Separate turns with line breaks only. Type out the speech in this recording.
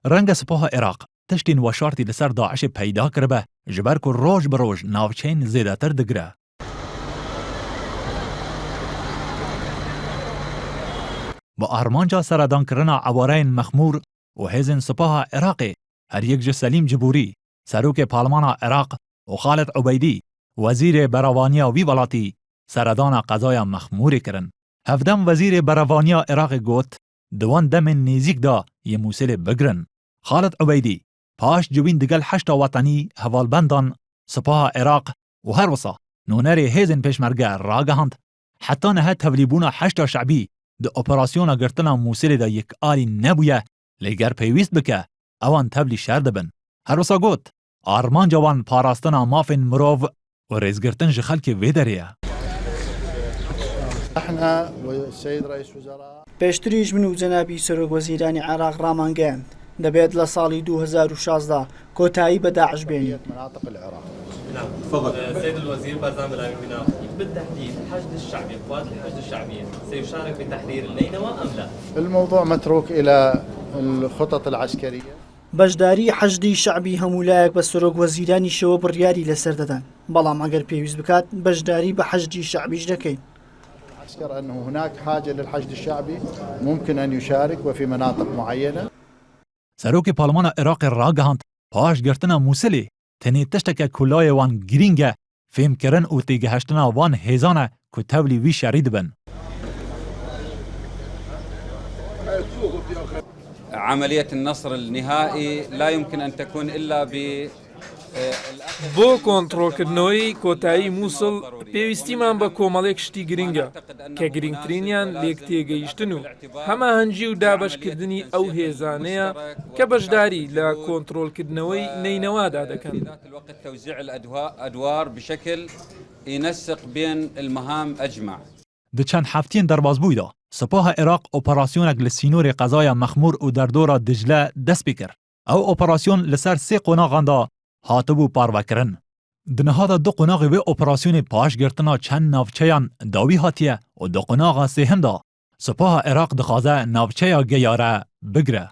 رنگ سپاه عراق تشتین وشارتی لسر داعش پیدا کربه جبر کو روج بروج ناوچین زیده تر دگره. با آرمانجا سردان کرنا عوارین مخمور و هزن سپاه عراقی هر یک جو سلیم جبوری سروک پارلمان عراق و خالد عبیدی وزیر براوانیا وی ولاتی سردان قضای مخموری کرن. هفدم وزیر براوانیا عراق گوت دوان دم نیزیک دا یه موسیل بگرن. خالد عبیدی پاش جوین دگل 8 وطنی هوالبندان سپاه عراق و هر وصا نونری هزن پیشمرگه راگهاند حتی نه تولیبونا 8 شعبی د اپراسیونا گرتنا موسیل دا یک آلی نبویه لگر پیویست بکه اوان تبلی شرد بن. هر وصا گوت آرمان جوان پاراستنا مافن مروف و ریزگرتن جخل که ویدریه.
احنا والسيد رئيس وزراء
پێشتریش من و جەنابی سەرۆک وەزیرانی عێراق ڕامانگەیاند دەبێت لە ساڵی 2016 کۆتایی بە داعش بێنین.
مناطق العراق.
نعم تفضل. السيد الوزير برزان الأمين بالتحديد الحشد الشعبي قوات الحشد الشعبية سيشارك بتحرير النينوى أم لا؟
الموضوع متروك إلى الخطط العسكرية.
بەشداری حەشدی شعبی هەمولایەک بە سەرۆک وەزیرانی شەوە بڕیاری لەسەر دەدەن بەڵام ئەگەر پێویست بکات بەشداری بە حەشدی شعبیش دەکەین.
أذكر أنه هناك حاجة للحشد الشعبي ممكن أن يشارك وفي مناطق معينة.
سروک پارلمان عراق راگهاند پاش گرتنا موسیلی تنی تشتک کلای وان گرینگه فهم کرن او تیگه هشتنا وان هزانه که تولی وی شرید بن.
عملية النصر النهائي لا يمكن أن تكون إلا ب
بۆ کۆنتڕۆلکردنەوەی کۆتایی مووسڵ پێویستیمان بە کۆمەڵێک شتی گرنگە کە گرنگترینیان لێک تێگەیشتن و هەماهەنگی و دابەشکردنی ئەو هێزانەیە کە بەشداری لە کۆنتڕۆلکردنەوەی نینەوادا دەکەن.
توزيع الأدوار بشكل ينسق بين المهام أجمع.
د چند هفتین دەربازبوویدا سپاه عراق ئۆپەراسیۆنێک لە سینۆری قەزایە مەخمور و دەردۆرە دژلە دەست پێ کرد. ئەو ئۆپەراسیۆن لەسەر 3 قۆناغاندا هاتبوو پارڤەکردن. د نهادا 2 قۆناغی وێ ئۆپەراسیۆنی پاشگرتنا چەند ناوچەیان داوی هاتیە و 2 قۆناغا سێهەمدا سپاه عراق دixwaze navçeya geyare bigire.